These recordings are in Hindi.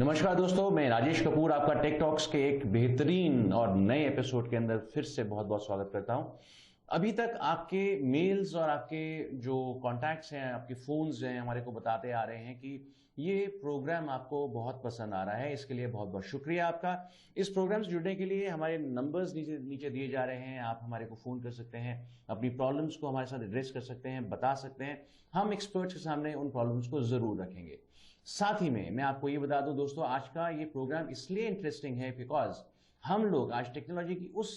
नमस्कार दोस्तों, मैं राजेश कपूर आपका टेक टॉक्स के एक बेहतरीन और नए एपिसोड के अंदर फिर से बहुत बहुत स्वागत करता हूं। अभी तक आपके मेल्स और आपके जो कॉन्टैक्ट्स हैं, आपके फोन्स हैं, हमारे को बताते आ रहे हैं कि ये प्रोग्राम आपको बहुत पसंद आ रहा है। इसके लिए बहुत बहुत शुक्रिया आपका। इस प्रोग्राम से जुड़ने के लिए हमारे नंबर्स नीचे नीचे दिए जा रहे हैं। आप हमारे को फ़ोन कर सकते हैं, अपनी प्रॉब्लम्स को हमारे साथ एड्रेस कर सकते हैं, बता सकते हैं। हम एक्सपर्ट्स के सामने उन प्रॉब्लम्स को ज़रूर रखेंगे। साथ ही में मैं आपको ये बता दूं दोस्तों, आज का ये प्रोग्राम इसलिए इंटरेस्टिंग है बिकॉज हम लोग आज टेक्नोलॉजी की उस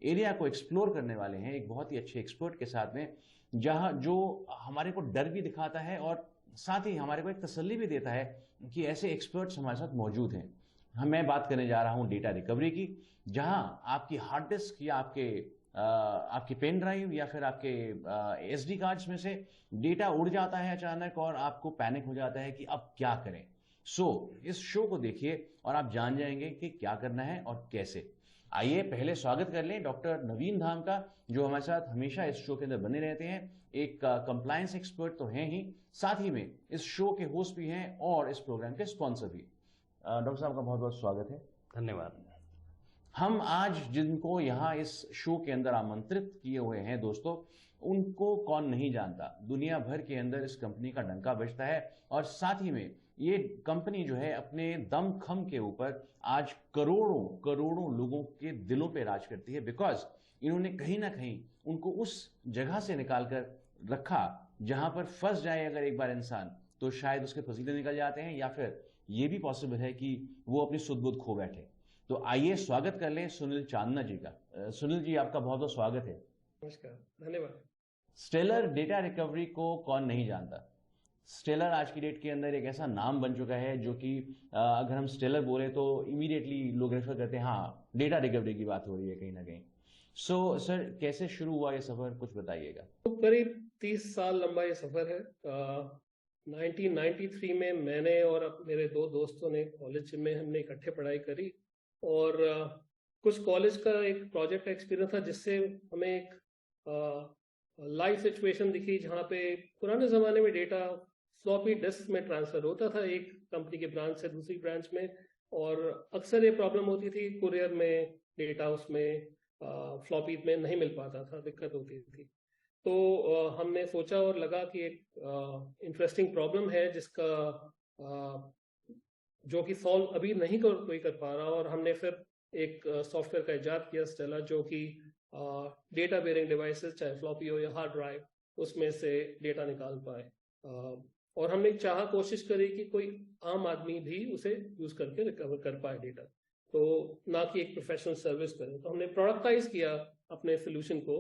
एरिया को एक्सप्लोर करने वाले हैं एक बहुत ही अच्छे एक्सपर्ट के साथ में, जहां जो हमारे को डर भी दिखाता है और साथ ही हमारे को एक तसल्ली भी देता है कि ऐसे एक्सपर्ट्स हमारे साथ मौजूद हैं। मैं बात करने जा रहा हूं डेटा रिकवरी की, जहां आपकी हार्ड डिस्क या आपकी पेन ड्राइव या फिर आपके एसडी कार्ड्स में से डेटा उड़ जाता है अचानक और आपको पैनिक हो जाता है कि अब क्या करें। इस शो को देखिए और आप जान जाएंगे कि क्या करना है और कैसे। आइए पहले स्वागत कर लें डॉक्टर नवीन धाम का, जो हमारे साथ हमेशा इस शो के अंदर बने रहते हैं। एक कंप्लायंस एक्सपर्ट तो हैं ही, साथ ही में इस शो के होस्ट भी हैं और इस प्रोग्राम के स्पॉन्सर भी। डॉक्टर साहब का बहुत बहुत स्वागत है। धन्यवाद। हम आज जिनको यहाँ इस शो के अंदर आमंत्रित किए हुए हैं दोस्तों, उनको कौन नहीं जानता। दुनिया भर के अंदर इस कंपनी का डंका बजता है और साथ ही में ये कंपनी जो है अपने दम खम के ऊपर आज करोड़ों करोड़ों लोगों के दिलों पे राज करती है, बिकॉज इन्होंने कहीं ना कहीं उनको उस जगह से निकाल कर रखा जहां पर फंस जाए अगर एक बार इंसान, तो शायद उसके पसीने निकल जाते हैं या फिर ये भी पॉसिबल है कि वो अपनी सुध बुध खो बैठे। तो आइए स्वागत कर लें सुनील चांदना जी का। सुनील जी, आपका बहुत बहुत स्वागत है। नमस्कार, धन्यवाद। स्टेलर डेटा रिकवरी को कौन नहीं जानता। स्टेलर आज की डेट के अंदर एक ऐसा नाम बन चुका है जो कि अगर हम स्टेलर बोले तो इमीडिएटली लोग रेफर करते हैं, हाँ डेटा रिकवरी की बात हो रही है कहीं ना कहीं। सर, कैसे शुरू हुआ ये सफर, कुछ बताइएगा। तो करीब 30 साल लंबा ये सफर है। 1993 में मैंने और मेरे दो दोस्तों ने कॉलेज में हमने इकट्ठे पढ़ाई करी और कुछ कॉलेज का एक प्रोजेक्ट एक्सपीरियंस था जिससे हमें एक लाइव सिचुएशन दिखी जहाँ पे पुराने ज़माने में डेटा फ्लॉपी डिस्क में ट्रांसफ़र होता था एक कंपनी के ब्रांच से दूसरी ब्रांच में, और अक्सर ये प्रॉब्लम होती थी कुरियर में डेटा उसमें फ्लॉपी में नहीं मिल पाता था, दिक्कत होती थी। तो हमने सोचा और लगा कि एक इंटरेस्टिंग प्रॉब्लम है जिसका जो कि सॉल्व अभी नहीं कोई कर पा रहा, और हमने फिर एक सॉफ्टवेयर का इजाद किया स्टेला, जो कि डेटा बेयरिंग डिवाइसेस चाहे फ्लॉपी हो या हार्ड ड्राइव उसमें से डेटा निकाल पाए। और हमने कोशिश करी कि कोई आम आदमी भी उसे यूज करके रिकवर कर पाए डेटा, तो ना कि एक प्रोफेशनल सर्विस करे। तो हमने प्रोडक्टाइज किया अपने सोल्यूशन को।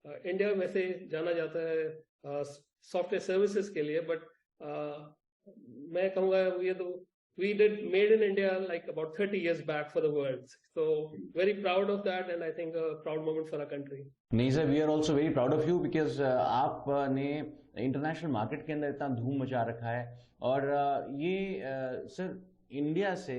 इंडिया में से जाना जाता है सॉफ्टवेयर सर्विसेज के लिए, बट मैं कहूँगा ये तो we did made in India like about 30 years back for the world. So very proud of that, and I think a proud moment for our country. नहीं sir, we are also very proud of you because आपने इंटरनेशनल मार्केट के अंदर इतना धूम मचा रखा है। और ये सर इंडिया से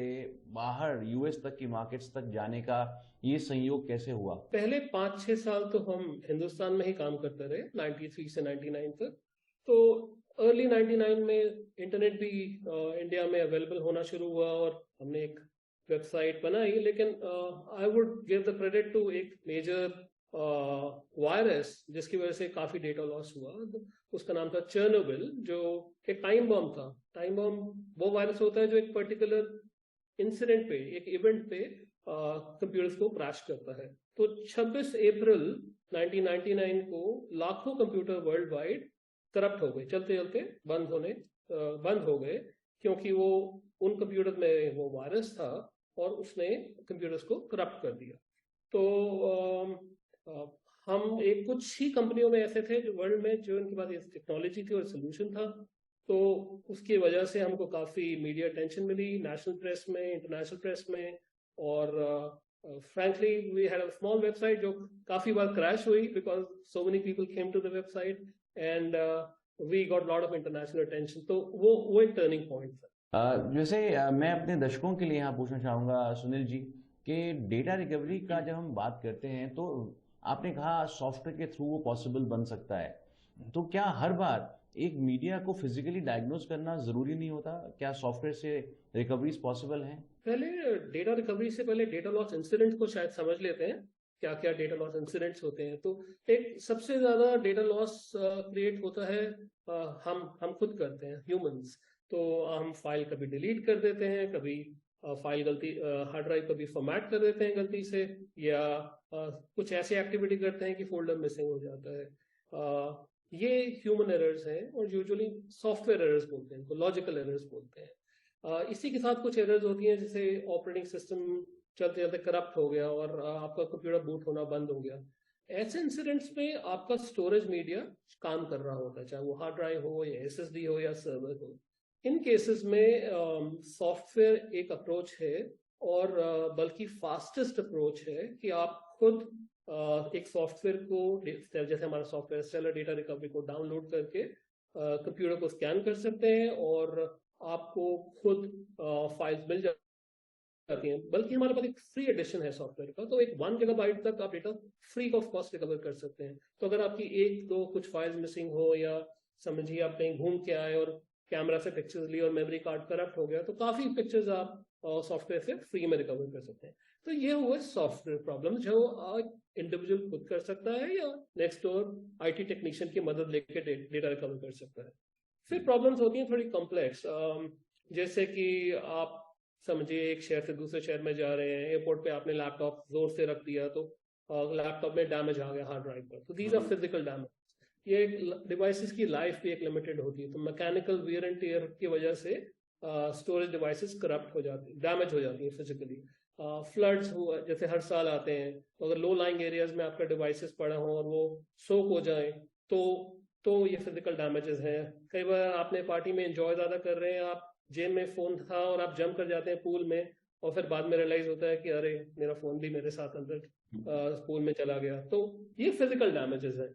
बाहर यूएस तक की मार्केट्स तक जाने का ये संयोग कैसे हुआ? पहले 5-6 साल तो हम हिंदुस्तान में ही काम करते रहे, 93 से 99 तक। तो अर्ली 99 में इंटरनेट भी इंडिया में अवेलेबल होना शुरू हुआ और हमने एक वेबसाइट बनाई, लेकिन I would give the credit to एक मेजर वायरस जिसकी वजह से काफी डेटा लॉस हुआ। उसका नाम था चर्नोबिल, जो एक टाइम बम था। टाइम बम वो वायरस होता है जो एक पर्टिकुलर इंसिडेंट पे, एक इवेंट पे कंप्यूटर्स को क्रैश करता है। तो 26 अप्रैल 1999 को लाखों कंप्यूटर वर्ल्ड वाइड करप्ट हो गए, चलते चलते बंद हो गए, क्योंकि वो उन कंप्यूटर में वो वायरस था और उसने कंप्यूटर्स को करप्ट कर दिया। तो हम एक कुछ ही कंपनियों में ऐसे थे जो वर्ल्ड में जो इनके पास टेक्नोलॉजी थी और सोल्यूशन था। तो उसकी वजह से हमको काफ़ी मीडिया अटेंशन मिली, नेशनल प्रेस में, इंटरनेशनल प्रेस में। और frankly we had a small website जो काफ़ी बार क्रैश हुई because so many people came to the website and we got lot of international attention. तो वो एक टर्निंग पॉइंट था। जैसे मैं अपने दर्शकों के लिए यहाँ पूछना चाहूँगा सुनील जी कि डेटा रिकवरी का जब हम बात करते हैं तो आपने कहा सॉफ्टवेयर के थ्रू वो पॉसिबल बन सकता है, तो क्या हर बार एक मीडिया को फिजिकली डायग्नोज करना जरूरी नहीं होता? क्या सॉफ्टवेयर से रिकवरीज पॉसिबल हैं? पहले डेटा रिकवरी से पहले डेटा लॉस इंसिडेंट को शायद समझ लेते हैं, क्या क्या डेटा लॉस इंसिडेंट्स होते हैं। तो एक सबसे ज्यादा डेटा लॉस क्रिएट होता है हम खुद करते हैं, ह्यूमंस। तो हम फाइल कभी डिलीट कर देते हैं, कभी फाइल गलती हार्ड ड्राइव कभी फॉर्मेट कर देते हैं गलती से, या कुछ ऐसी एक्टिविटी करते हैं कि फोल्डर मिसिंग हो जाता है। ये ह्यूमन एरर्स हैं और यूजुअली सॉफ्टवेयर एरर्स बोलते हैं इनको, लॉजिकल एरर्स बोलते हैं। इसी के साथ कुछ एरर्स होती हैं, जैसे ऑपरेटिंग सिस्टम चलते चलते करप्ट हो गया और आपका कंप्यूटर बूट होना बंद हो गया। ऐसे इंसिडेंट्स में आपका स्टोरेज मीडिया काम कर रहा होता है, चाहे वो हार्ड ड्राइव हो या एसएसडी हो या सर्वर हो। इन केसेस में सॉफ्टवेयर एक अप्रोच है, और बल्कि फास्टेस्ट अप्रोच है कि आप खुद एक सॉफ्टवेयर को, जैसे हमारा सॉफ्टवेयर स्टेलर डेटा रिकवरी को डाउनलोड करके कंप्यूटर को स्कैन कर सकते हैं और आपको खुद फाइल्स मिल जाती हैं। बल्कि हमारे पास एक फ्री एडिशन है सॉफ्टवेयर का, तो एक 1 GB तक आप data free of cost recover कर सकते हैं। तो अगर आपकी एक दो कुछ फाइल्स मिसिंग हो, या समझिए आप कहीं घूम के आए और कैमरा से पिक्चर्स ली और मेमोरी कार्ड करप्ट हो गया, तो काफी पिक्चर्स आप सॉफ्टवेयर से फ्री में रिकवर कर सकते हैं। तो ये हुए सॉफ्टवेयर प्रॉब्लम जो इंडिविजुअल खुद कर सकता है, या नेक्स्ट डोर आईटी टेक्नीशियन की मदद लेके डेटा रिकवर कर सकता है। फिर प्रॉब्लम्स होती हैं थोड़ी कॉम्प्लेक्स, जैसे कि आप समझिए एक शहर से दूसरे शहर में जा रहे हैं, एयरपोर्ट पे आपने लैपटॉप जोर से रख दिया, तो लैपटॉप में डैमेज आ गया हार्ड ड्राइव पर। तो दीज आर फिजिकल डैमेज। ये डिवाइसेस की लाइफ भी एक लिमिटेड होती है, तो मैकेनिकल वियर एंड टियर की वजह से स्टोरेज डिवाइसेस करप्ट हो जाती है, डैमेज हो जाती है फिजिकली। फ्लड्स हुआ जैसे हर साल आते हैं, तो अगर लो लाइंग एरियाज में आपका डिवाइसेस पड़ा हो और वो सोक हो जाए, तो ये फिजिकल डैमेजेस हैं। कई बार आपने पार्टी में एंजॉय ज्यादा कर रहे हैं, आप जेब में फोन था और आप जंप कर जाते हैं पूल में, और फिर बाद में रियलाइज होता है कि अरे मेरा फोन भी मेरे साथ अंदर पूल में चला गया। तो ये फिजिकल डैमेजेस है।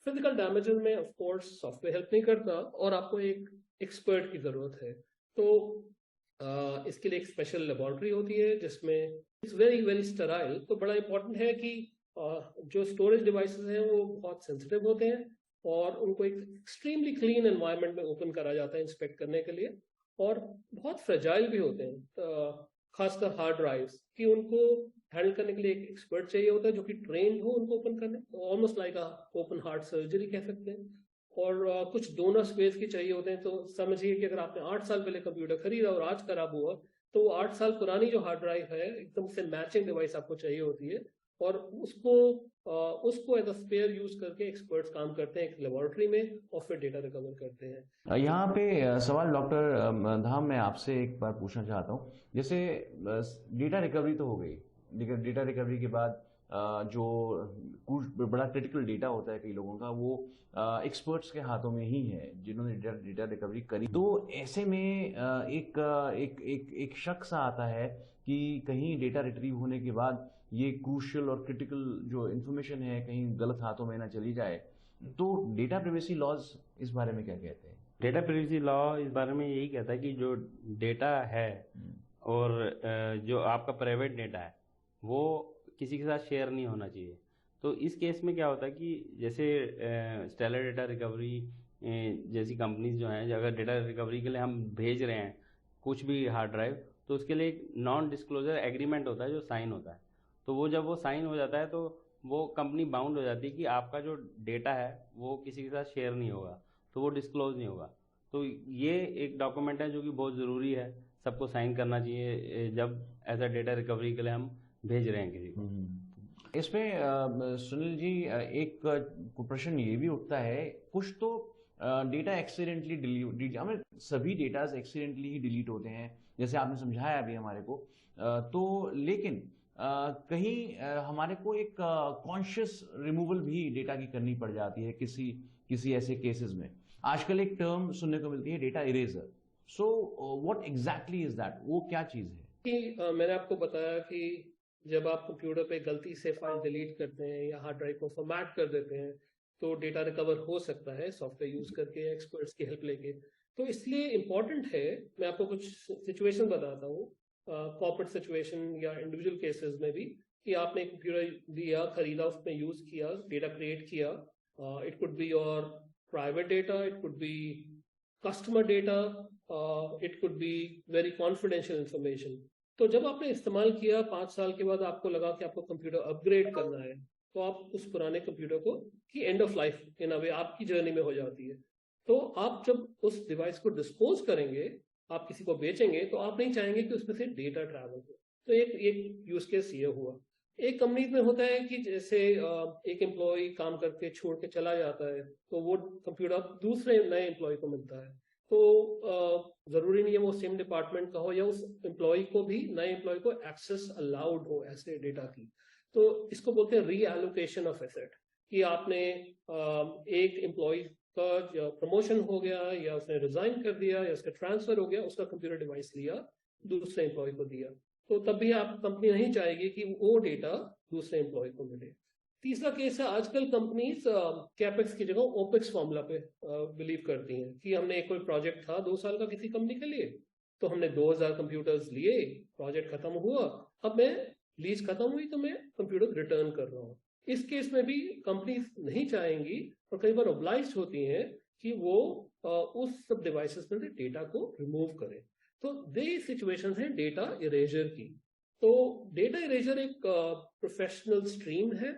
फिजिकल डैमेजेस में ऑफ कोर्स सॉफ्टवेयर हेल्प नहीं करता, और आपको एक एक्सपर्ट की जरूरत है। तो इसके लिए एक स्पेशल लेबोरेटरी होती है जिसमें इट्स वेरी वेरी स्टेराइल। तो बड़ा इंपॉर्टेंट है कि जो स्टोरेज डिवाइसेस हैं वो बहुत सेंसिटिव होते हैं, और उनको एक एक्सट्रीमली क्लीन एनवायरनमेंट में ओपन करा जाता है इंस्पेक्ट करने के लिए, और बहुत फ्रेजाइल भी होते हैं, खासकर हार्ड ड्राइव्स कि उनको हैंडल करने के लिए एक एक्सपर्ट चाहिए होता है जो कि ट्रेन हो उनको ओपन करने, almost like open heart surgery कह सकते हैं। और कुछ डोनर स्पेस की चाहिए होते हैं। तो समझिए कि अगर आपने 8 साल पहले कंप्यूटर खरीदा और आज खराब हुआ, तो 8 साल पुरानी जो हार्ड ड्राइव है एकदम से मैचिंग डिवाइस आपको चाहिए होती है, और उसको एज अ स्पेयर यूज करके एक्सपर्ट्स काम करते हैं एक लेबोरेटरी में, और फिर डेटा रिकवर करते हैं। यहाँ पे सवाल डॉक्टर धाम मैं आपसे एक बार पूछना चाहता हूँ। जैसे डेटा रिकवरी तो हो गई, डेटा रिकवरी के बाद जो कुछ बड़ा क्रिटिकल डेटा होता है कई लोगों का, वो एक्सपर्ट्स के हाथों में ही है जिन्होंने डेटा रिकवरी करी। तो ऐसे में एक शक सा आता है कि कहीं डेटा रिट्रीव होने के बाद ये क्रूशियल और क्रिटिकल जो इन्फॉर्मेशन है कहीं गलत हाथों में ना चली जाए। तो डेटा प्राइवेसी लॉज इस बारे में क्या कहते हैं? डेटा प्राइवेसी लॉ इस बारे में यही कहता है कि जो डेटा है और जो आपका प्राइवेट डेटा है वो किसी के साथ शेयर नहीं होना चाहिए। तो इस केस में क्या होता है कि जैसे स्टेलर डेटा रिकवरी जैसी कंपनीज जो हैं, अगर डेटा रिकवरी के लिए हम भेज रहे हैं कुछ भी हार्ड ड्राइव, तो उसके लिए एक नॉन डिस्क्लोजर एग्रीमेंट होता है जो साइन होता है। तो वो जब वो साइन हो जाता है तो वो कंपनी बाउंड हो जाती है कि आपका जो डेटा है वो किसी के साथ शेयर नहीं होगा, तो वो डिस्क्लोज नहीं होगा। तो ये एक डॉक्यूमेंट है जो कि बहुत ज़रूरी है, सबको साइन करना चाहिए जब ऐसा डेटा रिकवरी के लिए हम भेज रहे हैं किसी को। इसमें सुनील जी एक प्रश्न ये भी उठता है, कुछ तो डेटा एक्सीडेंटली डिलीट, हमें सभी डेटा एक्सीडेंटली ही डिलीट होते हैं जैसे आपने समझाया अभी हमारे को, तो लेकिन कहीं हमारे को एक कॉन्शियस रिमूवल भी डेटा की करनी पड़ जाती है किसी ऐसे केसेस में। आजकल एक टर्म सुनने को मिलती है data eraser. So what exactly is that? वो क्या चीज है? कि मैंने आपको बताया कि जब आप कंप्यूटर पे गलती से फाइल डिलीट करते हैं या हार्ड ड्राइव को फॉर्मेट कर देते हैं, तो डेटा रिकवर हो सकता है सॉफ्टवेयर यूज करके, एक्सपर्ट्स की हेल्प लेके। तो इसलिए इम्पोर्टेंट है, मैं आपको कुछ सिचुएशन बताता हूँ, कॉर्पोरेट सिचुएशन या इंडिविजुअल केसेस में भी, कि आपने कंप्यूटर लिया, खरीदा, उसमें यूज किया, डेटा क्रिएट किया, it could be your private data, it could be customer data, it could be very confidential information. तो जब आपने इस्तेमाल किया 5 साल के बाद आपको लगा कि आपको कंप्यूटर अपग्रेड करना है, तो आप उस पुराने कंप्यूटर को की एंड ऑफ लाइफ इन अ वे आपकी जर्नी में हो जाती है। तो आप जब उस डिवाइस को डिस्पोज करेंगे, आप किसी को बेचेंगे, तो आप नहीं चाहेंगे कि उसमें से डेटा ट्रैवल हो। तो एक यूज केस ये हुआ। एक कंपनी में होता है कि जैसे एक एम्प्लॉय काम करके छोड़ के चला जाता है, तो वो कंप्यूटर दूसरे नए एम्प्लॉय को मिलता है। तो जरूरी नहीं है वो सेम डिपार्टमेंट का हो, या उस एम्प्लॉय को भी, नए एम्प्लॉय को एक्सेस अलाउड हो ऐसे डेटा की। तो इसको बोलते हैं रीएलोकेशन ऑफ एसेट, कि आपने एक एम्प्लॉय का प्रमोशन हो गया, या उसने रिजाइन कर दिया, या उसका ट्रांसफर हो गया, उसका कंप्यूटर डिवाइस लिया, दूसरे एम्प्लॉय को दिया, तो तब भी आप कंपनी नहीं चाहेगी कि वो डेटा दूसरे एम्प्लॉय को मिले। तीसरा केस है, आजकल कंपनीज कैपेक्स की जगह ओपेक्स फॉर्मूला पे बिलीव करती हैं कि हमने एक कोई प्रोजेक्ट था 2 साल का किसी कंपनी के लिए, तो हमने 2000 कंप्यूटर्स लिए, प्रोजेक्ट खत्म हुआ, अब मैं लीज खत्म हुई तो मैं कंप्यूटर रिटर्न कर रहा हूँ। इस केस में भी कंपनीज नहीं चाहेंगी और कई बार ऑब्लाइज्ड होती हैं कि वो उस सब डिवाइसेस में से डेटा को रिमूव करें। तो दे सिचुएशंस हैं डेटा इरेजर की। तो डेटा इरेजर एक प्रोफेशनल स्ट्रीम है,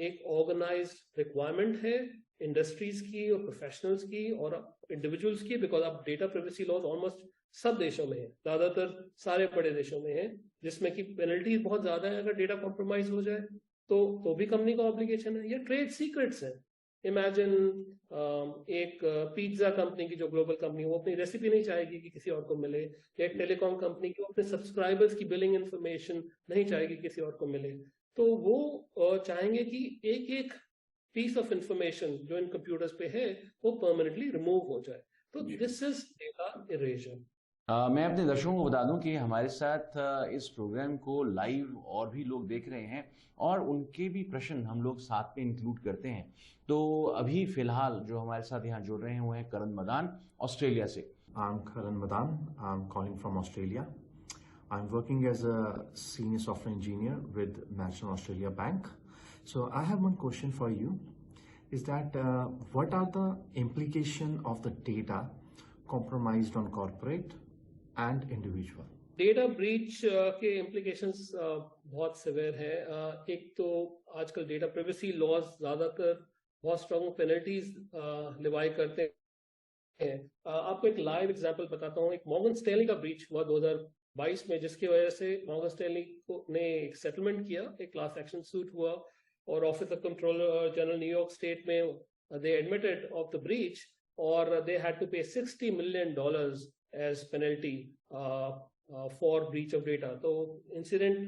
एक ऑर्गेनाइज्ड रिक्वायरमेंट है इंडस्ट्रीज की और प्रोफेशनल्स की और इंडिविजुअल्स की, बिकॉज अब डेटा प्राइवेसी लॉज ऑलमोस्ट सब देशों में है, ज्यादातर सारे बड़े देशों में है, जिसमें कि पेनल्टी बहुत ज्यादा है अगर डेटा कॉम्प्रोमाइज हो जाए, तो भी कंपनी का ऑब्लिगेशन है। या ट्रेड सीक्रेट्स है, इमेजिन एक पिज्जा कंपनी की जो ग्लोबल कंपनी, वो अपनी रेसिपी नहीं चाहेगी कि किसी और को मिले, या एक टेलीकॉम कंपनी की अपने सब्सक्राइबर्स की बिलिंग इंफॉर्मेशन नहीं चाहेगी किसी और को मिले, तो वो चाहेंगे कि एक एक पीस ऑफ इंफॉर्मेशन जो इन कंप्यूटर्स पे है वो परमानेंटली रिमूव हो जाए। तो दिस इज डेटा इरेजर। मैं अपने दर्शकों को बता दूं कि हमारे साथ इस प्रोग्राम को लाइव और भी लोग देख रहे हैं और उनके भी प्रश्न हम लोग साथ में इंक्लूड करते हैं। तो अभी फिलहाल जो हमारे साथ यहाँ जुड़ रहे हैं वो हैं करण मदान ऑस्ट्रेलिया से। I'm Karan Madan. I'm calling from Australia. I'm working as a senior software engineer with National Australia Bank. So I have one question for you. Is that what are the implication of the data compromised on corporate and individual? Data breach के इम्प्लीकेशंस बहुत सिवियर है। एक तो आजकल डेटा प्राइवेसी लॉज ज्यादातर बहुत स्ट्रॉन्ग पेनल्टीज लिवाई करते हैं। आपको एक लाइव एग्जांपल बताता हूँ। एक मॉर्गन स्टैनली का ब्रीच हुआ 2022 में, जिसकी वजह से मॉर्गन स्टैनली ने एक सेटलमेंट किया, एक क्लास एक्शन सूट हुआ, और office of controller general New York state में दे एडमिटेड ऑफ द ब्रीच, और दे हैड टू पे $60 million as penalty for breach of data. तो इंसिडेंट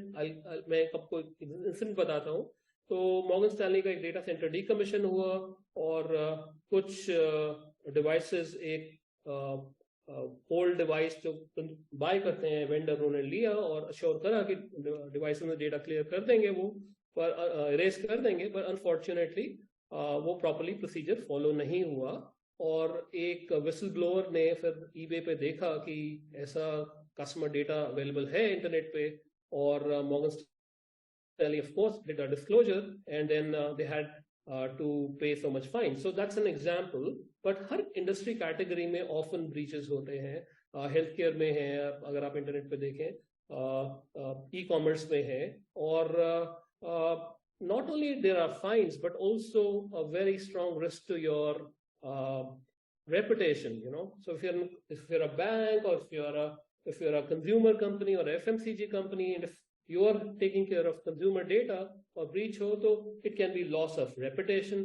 मैं आपको इंसिडेंट बताता हूँ। तो मॉर्गन स्टैनली का एक डेटा सेंटर डीकमीशन हुआ, और कुछ डिवाइसेस, एक ओल्ड डिवाइस जो बाय करते हैं वेंडर, उन्होंने लिया और अश्योर करा कि डिवाइस में डेटा क्लियर कर देंगे, वो पर इरेज कर देंगे, पर अनफॉर्चुनेटली वो प्रॉपर्ली प्रोसीजर फॉलो नहीं हुआ, और एक विसल ब्लोअर ने फिर ईबे पे देखा कि ऐसा कस्टमर डेटा अवेलेबल है इंटरनेट पे, और Morgan Stanley of course did a disclosure and then they had to pay so much fine. So that's an example. But her industry category में ऑफन ब्रीचेस होते हैं। हेल्थ केयर में है, अगर आप इंटरनेट पे देखें, ई कॉमर्स में है, और not only there are fines but also a very strong risk to your reputation, you know. So if you're a bank, or if you're a consumer company or FMCG company, and if you are taking care of consumer data or breach ho, to it can be loss of reputation,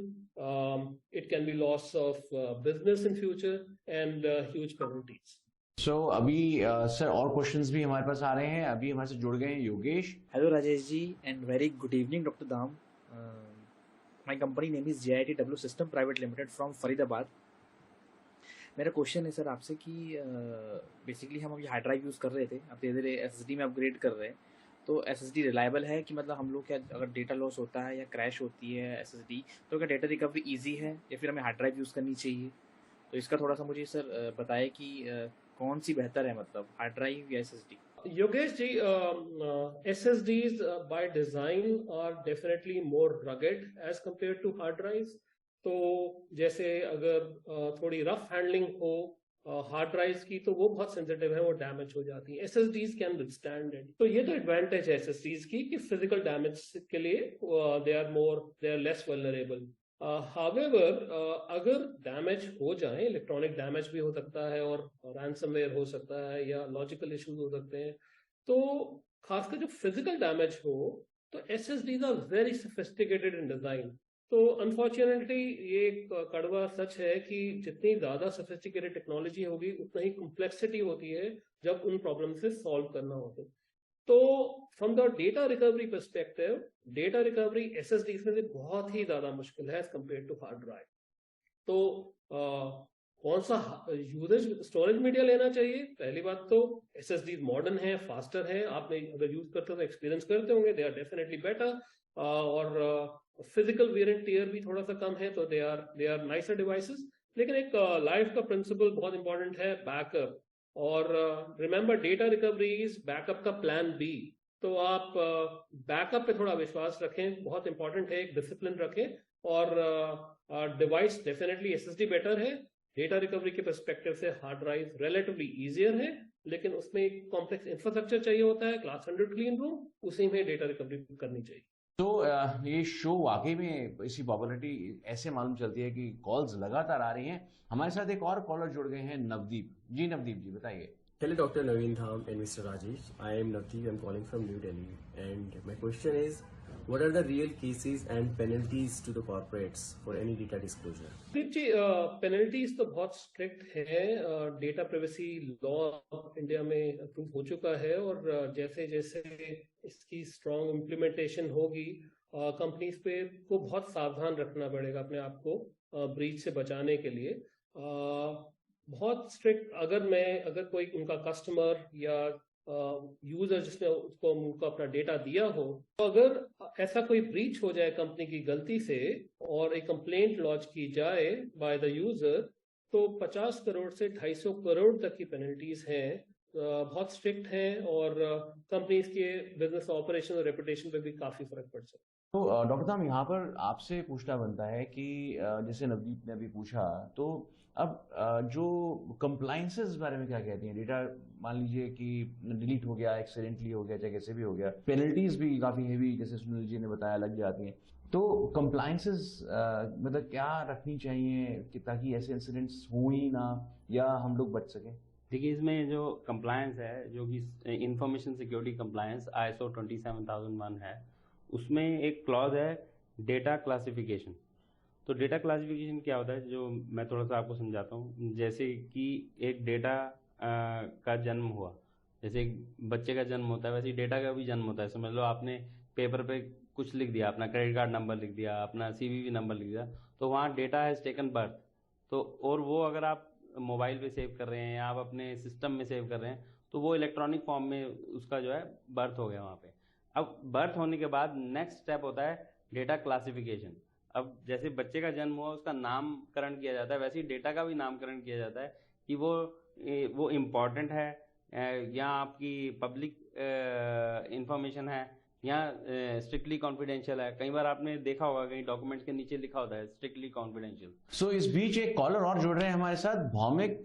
it can be loss of business in future, and huge penalties. So अभी सर और क्वेश्चंस भी हमारे पास आ रहे हैं। अभी हमारे से जुड़ गए हैं Yogesh. Hello Rajesh ji and very good evening doctor Dam. My company name is JITW system private limited from Faridabad. मेरा क्वेश्चन है सर आपसे कि बेसिकली हम अभी हार्ड ड्राइव यूज़ कर रहे थे, अब धीरे धीरे SSD में अपग्रेड कर रहे हैं, तो SSD रिलायबल है कि मतलब हम लोग क्या, अगर डेटा लॉस होता है या क्रैश होती है SSD, तो क्या डेटा रिकवरी इजी है या फिर हमें हार्ड ड्राइव यूज़ करनी चाहिए? तो इसका थोड़ा सा मुझे सर बताएं कि कौन सी बेहतर है, मतलब हार्ड ड्राइव या SSD? Yogesh ji, SSDs by design are definitely more rugged as compared to hard drives. तो जैसे अगर थोड़ी रफ हैंडलिंग हो हार्ड ड्राइव्स की, तो वो बहुत सेंसिटिव है, वो डैमेज हो जाती है। SSDs can withstand it. तो ये तो एडवांटेज है एसएसडीज की कि फिजिकल डैमेज के लिए they are less vulnerable. However अगर डैमेज हो जाए, इलेक्ट्रॉनिक डैमेज भी हो सकता है और रैंसमवेयर हो सकता है या लॉजिकल इश्यूज हो सकते हैं, तो खासकर जो फिजिकल डैमेज हो तो SSDs are very sophisticated in design. तो अनफॉर्चुनेटली ये एक कड़वा सच है कि जितनी ज्यादा सोफिस्टिकेटेड टेक्नोलॉजी होगी उतना ही कॉम्प्लेक्सिटी होती है जब उन प्रॉब्लम से सॉल्व करना होता है। तो from the data recovery perspective, data recovery SSD में से बहुत ही ज्यादा मुश्किल है as compared to hard drive. तो कौन सा यूजेज स्टोरेज मीडिया लेना चाहिए? पहली बात तो एसएसडी मॉडर्न है, फास्टर है, आपने अगर यूज करते हो तो एक्सपीरियंस करते होंगे, दे आर डेफिनेटली बेटर। और फिजिकल वेयर एंड टियर भी थोड़ा सा कम है, तो दे आर नाइसर डिवाइसेस। लेकिन एक लाइफ का प्रिंसिपल बहुत इंपॉर्टेंट है, बैकअप। और remember data recovery is backup का प्लान बी। तो आप बैकअप पे थोड़ा विश्वास रखें, बहुत इंपॉर्टेंट है, एक डिसिप्लिन रखें। और डिवाइस डेफिनेटली एसएसडी बेटर है। डेटा रिकवरी के पर्सपेक्टिव से हार्ड ड्राइव रिलेटिवली इजियर है, लेकिन उसमें एक कॉम्प्लेक्स इंफ्रास्ट्रक्चर चाहिए होता है, क्लास 100 क्लीन रूम, उसी में डेटा रिकवरी करनी चाहिए। तो ये शो वाकई में इसी पॉपुलैरिटी ऐसे मालूम चलती है कि कॉल्स लगातार आ रही हैं। हमारे साथ एक और कॉलर जुड़ गए हैं, नवदीप जी। नवदीप जी बताइए। Hello, Dr. Naveen Dham and Mr. Rajesh. I am Navdeep. I'm calling from New Delhi. And my question is, what are the real cases and penalties to the corporates for any data disclosure? जी, पेनल्टीज तो बहुत स्ट्रिक्ट है। डेटा प्राइवेसी लॉ इंडिया में अप्रूव हो चुका है, और जैसे जैसे इसकी स्ट्रॉन्ग इम्प्लीमेंटेशन होगी, कंपनीज पे को बहुत सावधान रखना पड़ेगा अपने आप को ब्रीच से बचाने के लिए। बहुत स्ट्रिक्ट, अगर कोई उनका कस्टमर या यूजर जिसने उनको अपना डेटा दिया हो, तो अगर ऐसा कोई ब्रीच हो जाए कंपनी की गलती से और एक कंप्लेंट लॉन्च की जाए बाय द यूजर, तो 50 करोड़ से 250 करोड़ तक की पेनल्टीज हैं। बहुत स्ट्रिक्ट हैं, और कंपनीज के बिजनेस ऑपरेशन और रेपुटेशन पे भी काफी फर्क पड़ सकता है। तो डॉक्टर साहब, यहाँ पर आपसे पूछना बनता है कि जैसे नवदीप ने अभी पूछा, तो अब जो कंप्लायंसेस बारे में क्या कहती हैं? डेटा मान लीजिए कि डिलीट हो गया, एक्सीडेंटली हो गया, चाहे कैसे भी हो गया, पेनल्टीज भी काफी हेवी, जैसे सुनील जी ने बताया, लग जाती हैं। तो कंप्लायंसेस मतलब क्या रखनी चाहिए कि ताकि ऐसे इंसिडेंट्स हो ही ना, या हम लोग बच सकें? देखिए, इसमें जो कंप्लायंस है, जो कि इंफॉर्मेशन सिक्योरिटी कंप्लायंस ISO 27001 है, उसमें एक क्लॉज है डेटा क्लासिफिकेशन। तो डेटा क्लासिफिकेशन क्या होता है, जो मैं थोड़ा सा आपको समझाता हूँ। जैसे कि एक डेटा का जन्म हुआ, जैसे एक बच्चे का जन्म होता है, वैसे ही डेटा का भी जन्म होता है। समझ लो आपने पेपर पे कुछ लिख दिया, अपना क्रेडिट कार्ड नंबर लिख दिया, अपना CVV नंबर लिख दिया, तो वहाँ डेटा हैज़ टेकन बर्थ। तो और वो अगर आप मोबाइल पे सेव कर रहे हैं या आप अपने सिस्टम में सेव कर रहे हैं, तो वो इलेक्ट्रॉनिक फॉर्म में उसका जो है बर्थ हो गया वहाँ पे। अब बर्थ होने के बाद नेक्स्ट स्टेप होता है डेटा क्लासिफिकेशन। अब जैसे बच्चे का जन्म हुआ, उसका नामकरण किया जाता है, वैसे ही डेटा का भी नामकरण किया जाता है कि वो इम्पॉर्टेंट है या आपकी पब्लिक इंफॉर्मेशन है या स्ट्रिक्टली कॉन्फिडेंशियल है। कई बार आपने देखा होगा कहीं डॉक्यूमेंट्स के नीचे लिखा होता है स्ट्रिक्टली कॉन्फिडेंशियल। सो इस बीच एक कॉलर और जुड़ रहे हैं हमारे साथ, भौमिक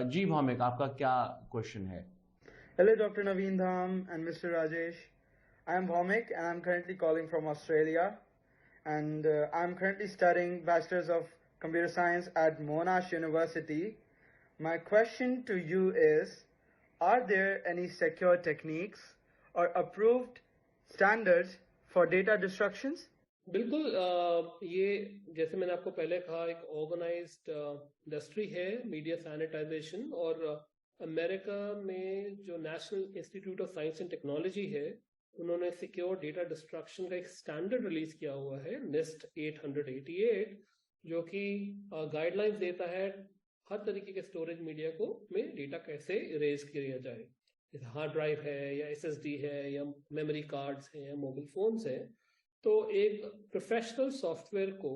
जी। भौमिक, आपका क्या क्वेश्चन है? Hello, Dr. Naveen Dham and Mr. Rajesh. I am Bhaumik and I'm currently calling from Australia. And I'm currently studying Bachelor's of Computer Science at Monash University. My question to you is, are there any secure techniques or approved standards for data destructions? बिल्कुल, ये जैसे मैंने आपको पहले कहा, एक ऑर्गेनाइज्ड इंडस्ट्री है मीडिया सैनिटाइजेशन। और अमेरिका में जो national institute of science and technology है, उन्होंने सिक्योर डेटा डिस्ट्रक्शन का एक स्टैंडर्ड रिलीज किया हुआ है, NIST 888, जो कि गाइडलाइंस देता है हर तरीके के स्टोरेज मीडिया को में डेटा कैसे इरेज किया जाए। जैसे हार्ड ड्राइव है या SSD है या मेमोरी कार्ड्स हैं या मोबाइल फोन्स हैं, तो एक प्रोफेशनल सॉफ्टवेयर को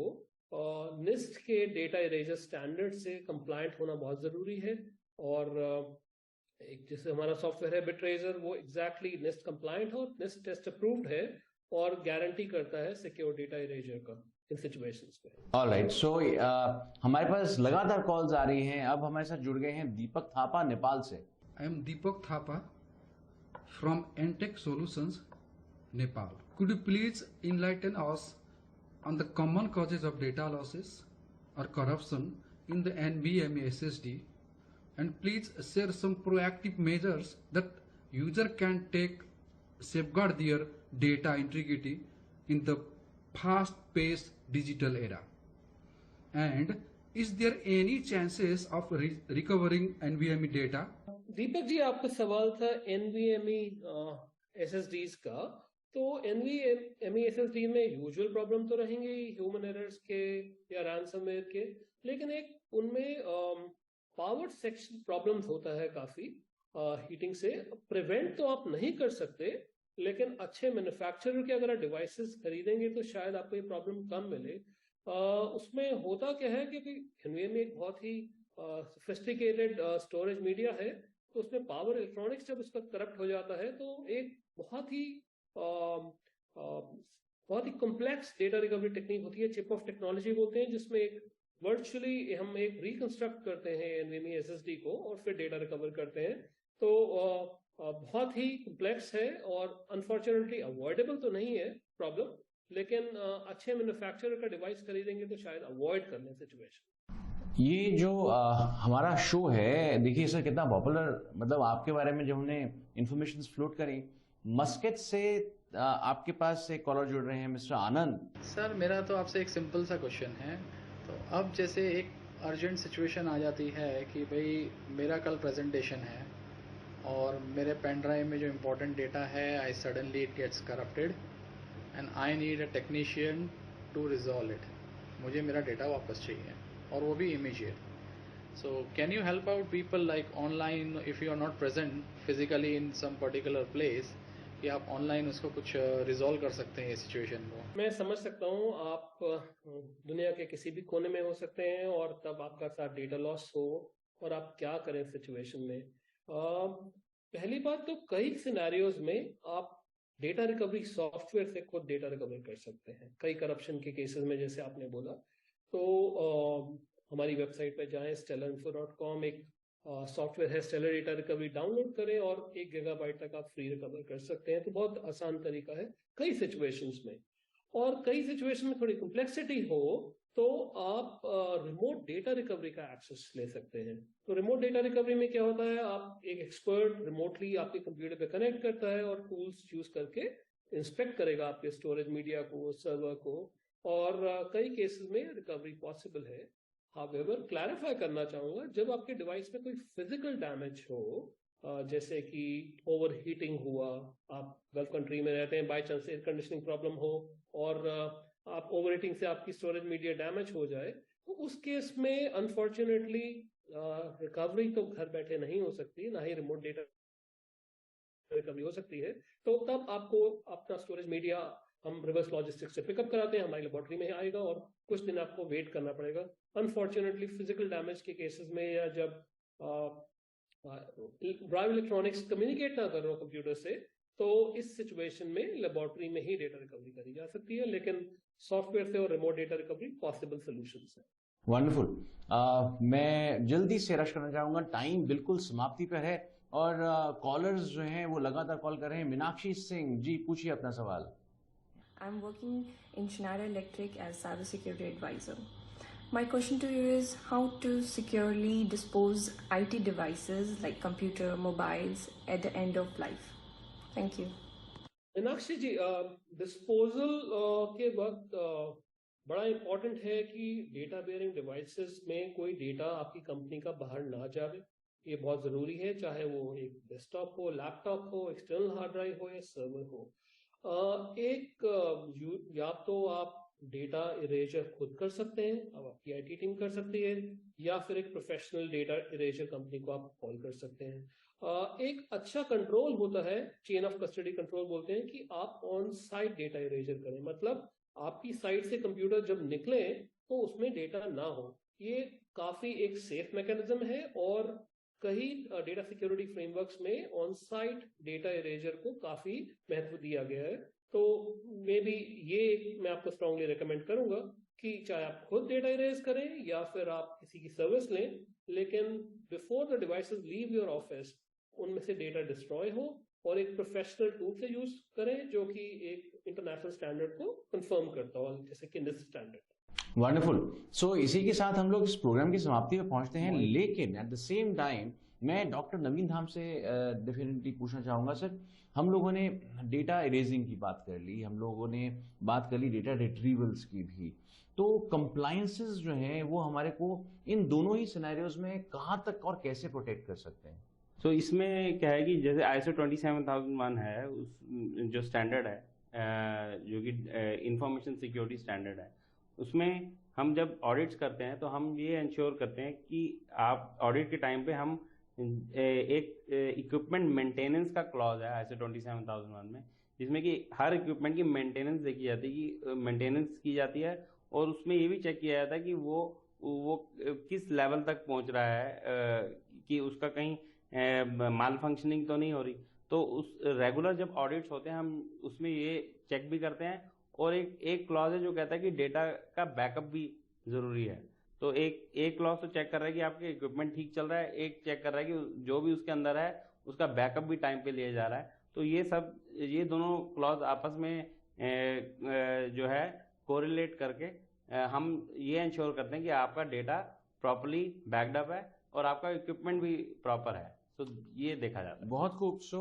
NIST के डेटा इरेजर स्टैंडर्ड से कंप्लायंट होना बहुत ज़रूरी है। और एक जैसे हमारा सॉफ्टवेयर है बिटरेजर, वो एग्जैक्टली NIST कंप्लायंट हो, NIST टेस्ट अप्रूव्ड है और गारंटी करता है सिक्योर डेटा इरेजर का। इन सिचुएशंस में। ऑलराइट, सो हमारे पास लगातार कॉल्स आ रही हैं। अब हमारे साथ जुड़ गए हैं दीपक थापा नेपाल से। I am Deepak Thapa from Entech Solutions, Nepal. Could you please enlighten us on the common causes of data losses or corruption in the NVMe SSD, and please share some proactive measures that user can take safeguard their data integrity in the fast-paced digital era. And is there any chances of recovering NVMe data? Deepak ji, आपका सवाल था NVMe SSDs का। तो NVMe SSD में यूजुअल प्रॉब्लम तो रहेंगे ह्यूमन एरर्स के या रैंसमवेयर के, लेकिन एक उनमें पावर सेक्शन प्रॉब्लम्स होता है काफी हीटिंग से। प्रिवेंट तो आप नहीं कर सकते, लेकिन अच्छे मैन्युफैक्चरर के अगर आप डिवाइसेस खरीदेंगे तो शायद आपको ये प्रॉब्लम कम मिले। उसमें होता क्या है कि NVMe एक बहुत ही सोफिस्टिकेटेड स्टोरेज मीडिया है, तो उसमें पावर इलेक्ट्रॉनिक्स जब उसका करप्ट हो जाता है तो एक बहुत ही कॉम्प्लेक्स डेटा रिकवरी टेक्निक होती है, चिप ऑफ टेक्नोलॉजी बोलते हैं, जिसमें एक वर्चुअली हम एक रिकंस्ट्रक्ट करते हैं NVMe SSD को और फिर डेटा रिकवर करते हैं। तो बहुत ही कॉम्प्लेक्स है और अनफॉर्चुनेटली अवॉइडेबल तो नहीं है प्रॉब्लम, लेकिन अच्छे मैन्युफैक्चरर का डिवाइस खरीदेंगे तो शायद अवॉइड कर लें सिचुएशन। ये जो हमारा शो है, देखिए सर कितना पॉपुलर, मतलब आपके बारे में जब हमने इंफॉर्मेशन फ्लोट करी, मस्कट से आपके पास एक कॉलर जुड़ रहे हैं, मिस्टर आनंद। सर, मेरा तो आपसे एक सिंपल सा क्वेश्चन है। तो अब जैसे एक अर्जेंट सिचुएशन आ जाती है कि भाई मेरा कल प्रेजेंटेशन है और मेरे पेन ड्राइव में जो इम्पोर्टेंट डेटा है, I suddenly it gets corrupted and I need a technician to resolve it. मुझे मेरा डेटा वापस चाहिए और वो भी immediate. So can you help out people like online if you are not present physically in some particular place, कि आप ऑनलाइन उसको कुछ रिजॉल्व कर सकते हैं ये सिचुएशन को? मैं समझ सकता हूँ, आप दुनिया के किसी भी कोने में हो सकते हैं और तब आपका साथ डेटा लॉस हो और आप क्या करें सिचुएशन में। पहली बात तो कई सिनेरियोज में आप डेटा रिकवरी सॉफ्टवेयर से खुद डेटा रिकवर कर सकते हैं। कई करप्शन के केसेस में जैसे आपने बोला, तो हमारी वेबसाइट पे जाएं, stellerinfo.com, एक सॉफ्टवेयर है स्टेलर डेटा रिकवरी, डाउनलोड करें और 1 गीगाबाइट तक आप फ्री रिकवर कर सकते हैं। तो बहुत आसान तरीका है कई सिचुएशंस में। और कई सिचुएशन में थोड़ी कॉम्प्लेक्सिटी हो तो आप रिमोट डेटा रिकवरी का एक्सेस ले सकते हैं। तो रिमोट डेटा रिकवरी में क्या होता है, आप एक एक्सपर्ट रिमोटली आपके कंप्यूटर पे कनेक्ट करता है और टूल्स यूज करके इंस्पेक्ट करेगा आपके स्टोरेज मीडिया को, सर्वर को, और कई केसेस में रिकवरी पॉसिबल है। हाउएवर, क्लैरिफाई करना चाहूंगा, जब आपके डिवाइस में कोई फिजिकल डैमेज हो, जैसे कि ओवर हीटिंग हुआ, आप गल्फ कंट्री में रहते हैं, by chance air conditioning problem हो और आप ओवर हीटिंग से आपकी स्टोरेज मीडिया डैमेज हो जाए, तो उस केस में अनफॉर्चुनेटली रिकवरी तो घर बैठे नहीं हो सकती, ना ही रिमोट डेटा रिकवरी हो सकती है। तो तब आपको अपना स्टोरेज मीडिया हम रिवर्स लॉजिस्टिक्स से पिकअप कराते हैं, हमारी लेबोरेटरी में आएगा और कुछ दिन आपको वेट करना पड़ेगा। अनफॉर्चुनेटली फिजिकल डैमेज के केसेस में, या जब ड्राइव इलेक्ट्रॉनिक्स कम्युनिकेट ना कर रहे हो कंप्यूटर से, तो इस सिचुएशन में लेबोरेटरी में ही डेटा रिकवरी करी जा सकती है, लेकिन सॉफ्टवेयर से और remote data recovery possible solutions है। वंडरफुल। मैं जल्दी से रश करना चाहूंगा, टाइम बिल्कुल समाप्ति पर है और कॉलर्स जो हैं वो लगातार कॉल कर रहे हैं। मीनाक्षी सिंह जी, पूछिए अपना सवाल। I'm working in Schneider Electric as cybersecurity advisor. My question to you is how to securely dispose IT devices like computer, mobiles at the end of life. Thank you. Meenakshi ji, disposal के वक्त बड़ा इम्पोर्टेंट है कि डेटा बेयरिंग डिवाइसेस में कोई डेटा आपकी कंपनी का बाहर ना जाए। ये बहुत ज़रूरी है, चाहे वो एक डेस्कटॉप हो, लैपटॉप हो, एक्सटर्नल हार्ड ड्राइव हो या सर्वर हो। या तो आप डेटा इरेजर खुद कर सकते हैं, अब आपकी IT टीम कर सकती है, या फिर एक प्रोफेशनल डेटा इरेजर कंपनी को आप कॉल कर सकते हैं। एक अच्छा कंट्रोल होता है, चेन ऑफ कस्टडी कंट्रोल बोलते हैं, कि आप ऑन साइट डेटा इरेजर करें, मतलब आपकी साइट से कंप्यूटर जब निकले तो उसमें डेटा ना हो। ये काफी एक सेफ मैकेनिज्म है और कई डेटा सिक्योरिटी फ्रेमवर्क्स में ऑन साइट डेटा इरेजर को काफी महत्व दिया गया है। तो मे बी ये मैं आपको स्ट्रांगली रिकमेंड करूंगा कि चाहे आप खुद डेटा इरेज करें या फिर आप किसी की सर्विस लें, लेकिन before the devices leave your office उनमें से डेटा डिस्ट्रॉय हो और एक प्रोफेशनल टूल से यूज करें जो कि एक इंटरनेशनल स्टैंडर्ड को कंफर्म करता हो, जैसे कि NIST स्टैंडर्ड। वंडरफुल। सो इसी के साथ हम लोग इस प्रोग्राम की समाप्ति में पहुंचते हैं, लेकिन एट द सेम टाइम मैं डॉक्टर नवीन धाम से डेफिनेटली पूछना चाहूंगा सर, हम लोगों ने डेटा इरेजिंग की बात कर ली, हम लोगों ने बात कर ली डेटा रिट्रीवल्स की भी, तो कंप्लायंसेस जो हैं वो हमारे को इन दोनों ही सिनेरियोज में कहाँ तक और कैसे प्रोटेक्ट कर सकते हैं? तो इसमें क्या है कि जैसे ISO 27001 है, उस जो स्टैंडर्ड है जो कि इंफॉर्मेशन सिक्योरिटी स्टैंडर्ड है, उसमें हम जब ऑडिट्स करते हैं तो हम ये इंश्योर करते हैं कि आप ऑडिट के टाइम पे हम एक इक्विपमेंट मेंटेनेंस का क्लॉज है ISO 27001 में, जिसमें कि हर इक्विपमेंट की मेंटेनेंस देखी जाती है, कि मेंटेनेंस की जाती है और उसमें ये भी चेक किया जाता है कि वो किस लेवल तक पहुंच रहा है, कि उसका कहीं माल फंक्शनिंग तो नहीं हो रही। तो उस रेगुलर जब ऑडिट्स होते हैं हम उसमें ये चेक भी करते हैं, और एक क्लॉज है जो कहता है कि डेटा का बैकअप भी जरूरी है। तो एक क्लॉज तो चेक कर रहा है कि आपके इक्विपमेंट ठीक चल रहा है, एक चेक कर रहा है कि जो भी उसके अंदर है उसका बैकअप भी टाइम पे लिया जा रहा है। तो ये दोनों क्लॉज आपस में जो है कोरिलेट करके हम ये इंश्योर करते हैं कि आपका डेटा प्रॉपर्ली बैकड अप है और आपका इक्विपमेंट भी प्रॉपर है। तो ये देखा जाता है। बहुत खूब। सो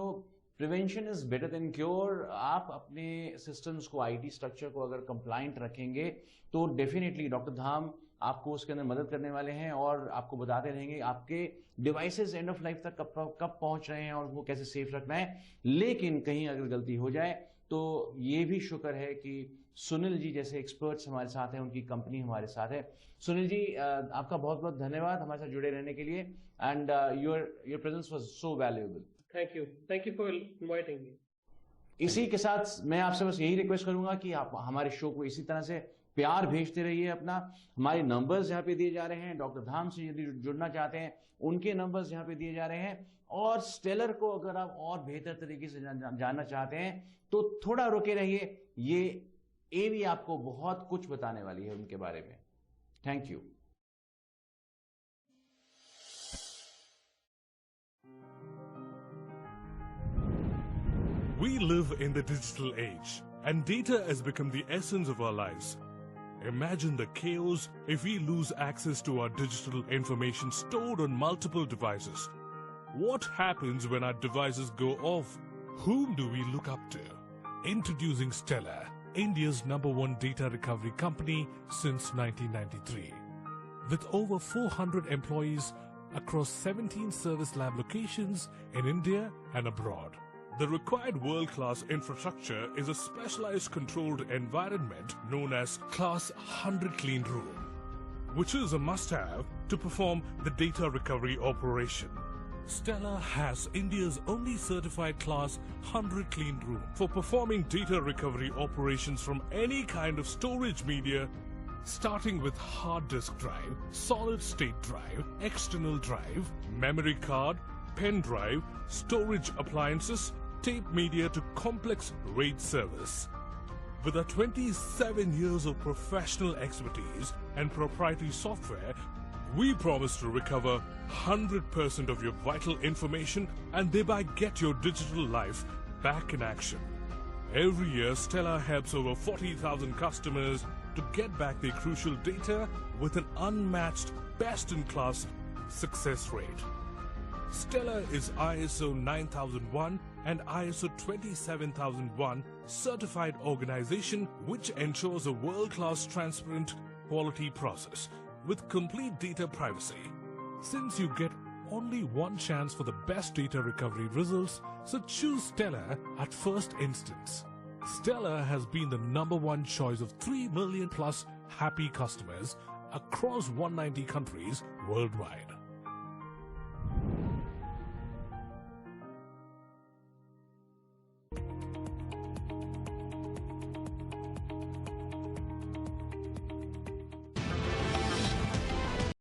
prevention is better than cure. आप अपने सिस्टम्स को, IT स्ट्रक्चर को अगर कंप्लाइंट रखेंगे तो डेफिनेटली डॉक्टर धाम आपको उसके अंदर मदद करने वाले हैं और आपको बताते रहेंगे आपके डिवाइसेस एंड ऑफ लाइफ तक कब पहुंच रहे हैं और वो कैसे सेफ रखना है। लेकिन कहीं अगर गलती हो जाए तो ये भी शुक्र है कि सुनील जी जैसे एक्सपर्ट्स हमारे साथ हैं, उनकी कंपनी हमारे साथ है। सुनील जी आपका बहुत बहुत धन्यवाद हमारे साथ जुड़े रहने के लिए, and your presence was so valuable. Thank you for inviting me. इसी के साथ मैं आपसे बस यही रिक्वेस्ट करूंगा कि आप हमारे शो को इसी तरह से प्यार भेजते रहिए अपना। हमारे नंबर्स यहाँ पे दिए जा रहे हैं, डॉक्टर धाम से यदि जुड़ना चाहते हैं उनके नंबर्स यहाँ पे दिए जा रहे हैं, और स्टेलर को अगर आप और बेहतर तरीके से जानना चाहते हैं तो थोड़ा रुके रहिए, ये एवी आपको बहुत कुछ बताने वाली है उनके बारे में। Thank you. We live in the digital age, and data has become the essence of our lives. Imagine the chaos if we lose access to our digital information stored on multiple devices. What happens when our devices go off? Whom do we look up to? Introducing Stellar, India's #1 data recovery company since 1993. With over 400 employees across 17 service lab locations in India and abroad. The required world-class infrastructure is a specialized controlled environment known as Class 100 Clean Room, which is a must-have to perform the data recovery operation. Stellar has India's only certified Class 100 Clean Room for performing data recovery operations from any kind of storage media, starting with hard disk drive, solid state drive, external drive, memory card, pen drive, storage appliances, tape media to complex RAID servers. With our 27 years of professional expertise and proprietary software, we promise to recover 100% of your vital information and thereby get your digital life back in action. Every year, Stellar helps over 40,000 customers to get back their crucial data with an unmatched, best-in-class success rate. Stellar is ISO 9001 and ISO 27001 certified organization which ensures a world-class transparent quality process with complete data privacy. Since you get only one chance for the best data recovery results, so choose Stellar at first instance. Stellar has been the #1 choice of 3 million plus happy customers across 190 countries worldwide.